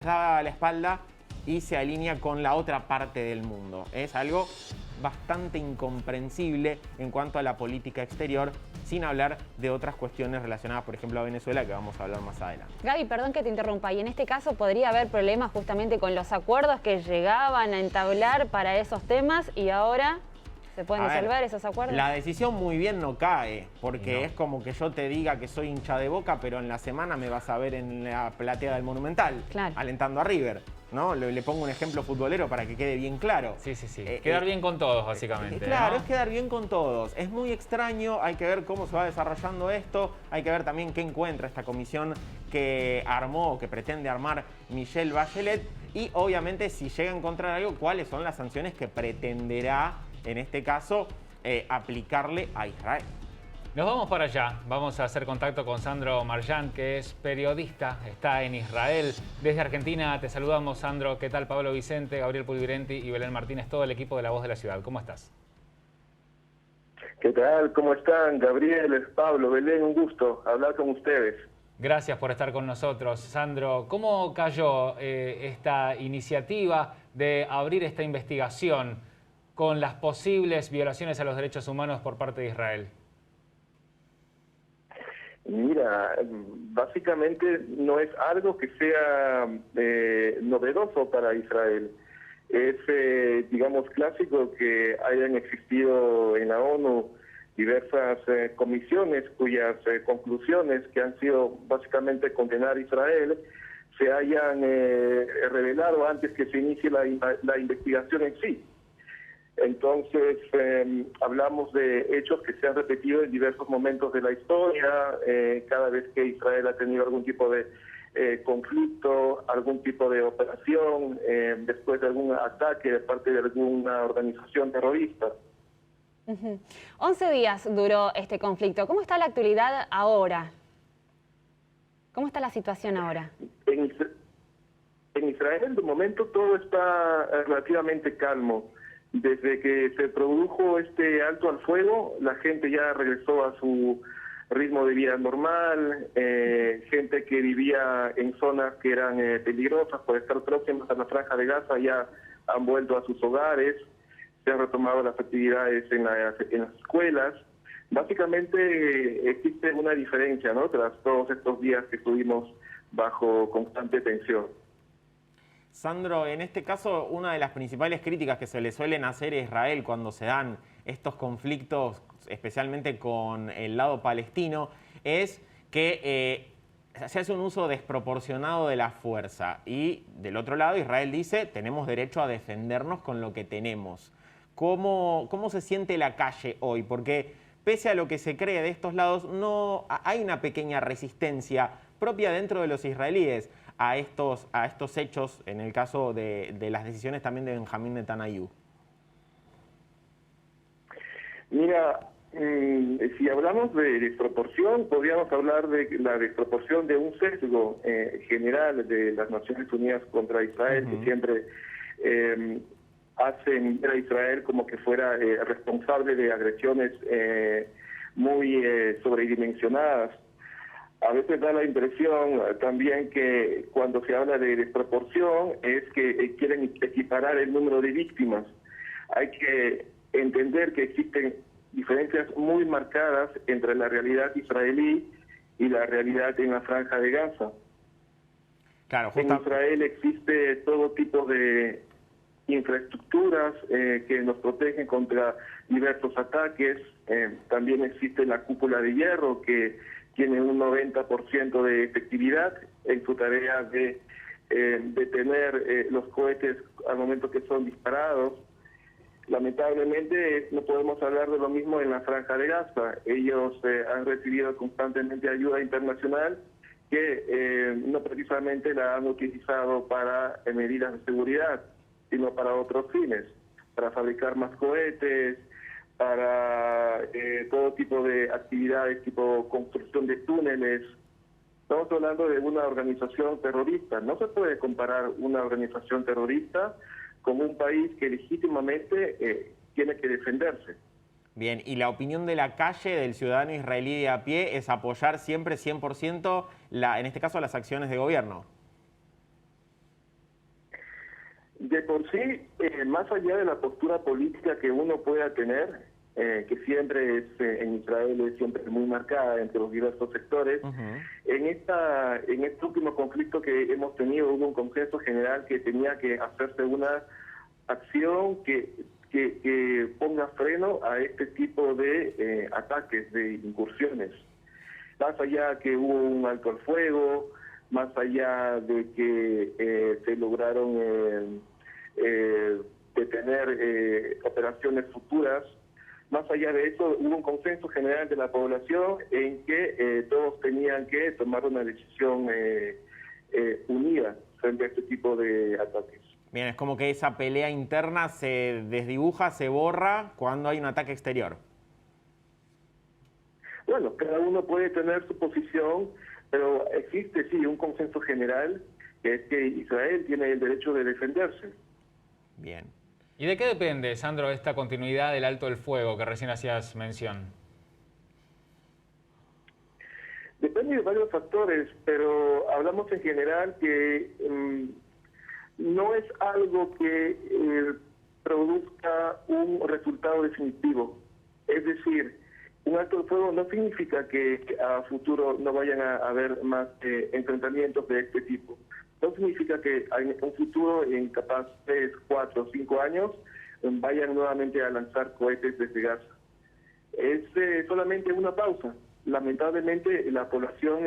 da la espalda y se alinea con la otra parte del mundo. Es algo bastante incomprensible en cuanto a la política exterior, sin hablar de otras cuestiones relacionadas, por ejemplo, a Venezuela, que vamos a hablar más adelante. Gaby, perdón que te interrumpa, y en este caso podría haber problemas justamente con los acuerdos que llegaban a entablar para esos temas y ahora se pueden disolver esos acuerdos. La decisión muy bien no cae, porque es como que yo te diga que soy hincha de Boca, pero en la semana me vas a ver en la platea del Monumental, alentando a River. ¿No? Le pongo un ejemplo futbolero para que quede bien claro. Sí. Quedar bien con todos, básicamente. Claro, ¿no? es quedar bien con todos. Es muy extraño, hay que ver cómo se va desarrollando esto, hay que ver también qué encuentra esta comisión que armó o que pretende armar Michelle Bachelet y obviamente si llega a encontrar algo, cuáles son las sanciones que pretenderá, en este caso, aplicarle a Israel. Nos vamos para allá. Vamos a hacer contacto con Sandro Marjan, que es periodista, está en Israel. Desde Argentina te saludamos, Sandro. ¿Qué tal? Pablo Vicente, Gabriel Pulvirenti y Belén Martínez, todo el equipo de La Voz de la Ciudad. ¿Cómo estás? ¿Qué tal? ¿Cómo están? Gabriel, Pablo, Belén, un gusto hablar con ustedes. Gracias por estar con nosotros. Sandro, ¿cómo cayó esta iniciativa de abrir esta investigación con las posibles violaciones a los derechos humanos por parte de Israel? Mira, básicamente no es algo que sea novedoso para Israel. Es, digamos, clásico que hayan existido en la ONU diversas comisiones cuyas conclusiones, que han sido básicamente condenar a Israel, se hayan revelado antes que se inicie la investigación en sí. Entonces, hablamos de hechos que se han repetido en diversos momentos de la historia, cada vez que Israel ha tenido algún tipo de conflicto, algún tipo de operación, después de algún ataque de parte de alguna organización terrorista. 11 días duró este conflicto. ¿Cómo está la actualidad ahora? ¿Cómo está la situación ahora? En Israel, de momento, todo está relativamente calmo. Desde que se produjo este alto al fuego, la gente ya regresó a su ritmo de vida normal, gente que vivía en zonas que eran peligrosas por estar próximas a la Franja de Gaza ya han vuelto a sus hogares, se han retomado las actividades en las escuelas. Básicamente existe una diferencia, ¿no?, tras todos estos días que estuvimos bajo constante tensión. Sandro, en este caso, una de las principales críticas que se le suelen hacer a Israel cuando se dan estos conflictos, especialmente con el lado palestino, es que se hace un uso desproporcionado de la fuerza. Y del otro lado, Israel dice, tenemos derecho a defendernos con lo que tenemos. ¿Cómo se siente la calle hoy? Porque pese a lo que se cree de estos lados, no hay una pequeña resistencia propia dentro de los israelíes a estos hechos, en el caso de las decisiones también de Benjamín Netanyahu. Mira, si hablamos de desproporción, podríamos hablar de la desproporción de un sesgo general de las Naciones Unidas contra Israel, que siempre hacen ver a Israel como que fuera responsable de agresiones muy sobredimensionadas. A veces da la impresión también que cuando se habla de desproporción es que quieren equiparar el número de víctimas. Hay que entender que existen diferencias muy marcadas entre la realidad israelí y la realidad en la Franja de Gaza. Claro, en Israel existe todo tipo de infraestructuras que nos protegen contra diversos ataques. También existe la cúpula de hierro que tiene un 90% de efectividad en su tarea de detener los cohetes al momento que son disparados. Lamentablemente no podemos hablar de lo mismo en la Franja de Gaza. Ellos han recibido constantemente ayuda internacional que no precisamente la han utilizado para medidas de seguridad, sino para otros fines, para fabricar más cohetes, para todo tipo de actividades tipo construcción de túneles. Estamos hablando de una organización terrorista. No se puede comparar una organización terrorista con un país que legítimamente tiene que defenderse. Bien, y la opinión de la calle, del ciudadano israelí de a pie, es apoyar siempre 100%, en este caso, las acciones de gobierno. De por sí, más allá de la postura política que uno pueda tener, que siempre es en Israel es siempre muy marcada entre los diversos sectores, en este último conflicto que hemos tenido hubo un consenso general que tenía que hacerse una acción que ponga freno a este tipo de ataques, de incursiones. Más allá que hubo un alto al fuego, más allá de que se lograron detener operaciones futuras, más allá de eso hubo un consenso general de la población en que todos tenían que tomar una decisión unida frente a este tipo de ataques. Bien, es como que esa pelea interna se desdibuja, se borra cuando hay un ataque exterior. Bueno, cada uno puede tener su posición, pero existe sí un consenso general, que es que Israel tiene el derecho de defenderse. Bien. ¿Y de qué depende, Sandro, esta continuidad del alto el fuego que recién hacías mención? Depende de varios factores, pero hablamos en general que no es algo que produzca un resultado definitivo. Es decir, un alto el fuego no significa que a futuro no vayan a haber más enfrentamientos de este tipo. No significa que en un futuro, en capaz 3, 4, 5 años, vayan nuevamente a lanzar cohetes desde Gaza. Es solamente una pausa. Lamentablemente la población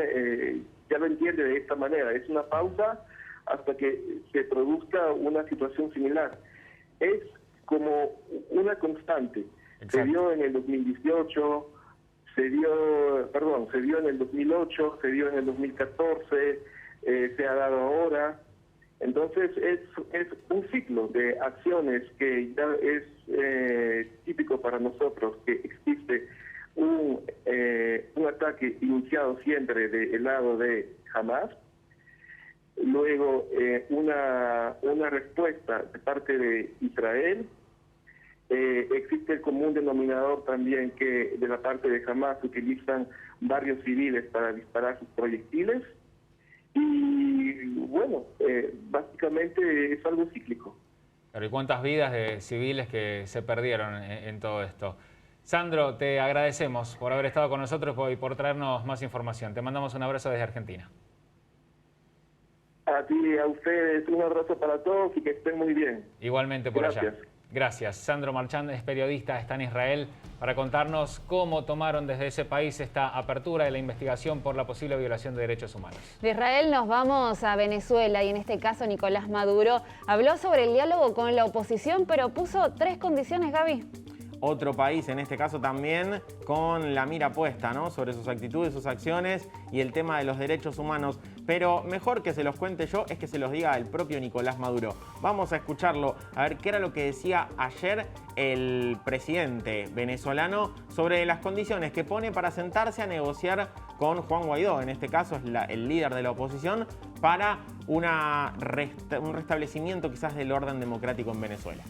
ya lo entiende de esta manera. Es una pausa hasta que se produzca una situación similar. Es como una constante. Exacto. Se dio en el 2018, se dio en el 2008, se dio en el 2014, se ha dado ahora. Entonces es un ciclo de acciones que ya es típico para nosotros, que existe un ataque iniciado siempre del lado de Hamas, luego una respuesta de parte de Israel. Existe el común denominador también que de la parte de Hamas utilizan barrios civiles para disparar sus proyectiles. Y bueno, básicamente es algo cíclico. Pero ¿y cuántas vidas de civiles que se perdieron en todo esto? Sandro, te agradecemos por haber estado con nosotros y por traernos más información. Te mandamos un abrazo desde Argentina. A ti, a ustedes, un abrazo para todos y que estén muy bien. Igualmente por Gracias. allá. Gracias. Sandro Marchand es periodista, está en Israel para contarnos cómo tomaron desde ese país esta apertura de la investigación por la posible violación de derechos humanos. De Israel nos vamos a Venezuela y en este caso Nicolás Maduro habló sobre el diálogo con la oposición, pero puso 3 condiciones, Gaby. Otro país, en este caso también, con la mira puesta, ¿no?, sobre sus actitudes, sus acciones y el tema de los derechos humanos. Pero mejor que se los cuente yo es que se los diga el propio Nicolás Maduro. Vamos a escucharlo, a ver qué era lo que decía ayer el presidente venezolano sobre las condiciones que pone para sentarse a negociar con Juan Guaidó, en este caso es el líder de la oposición, para un restablecimiento quizás del orden democrático en Venezuela.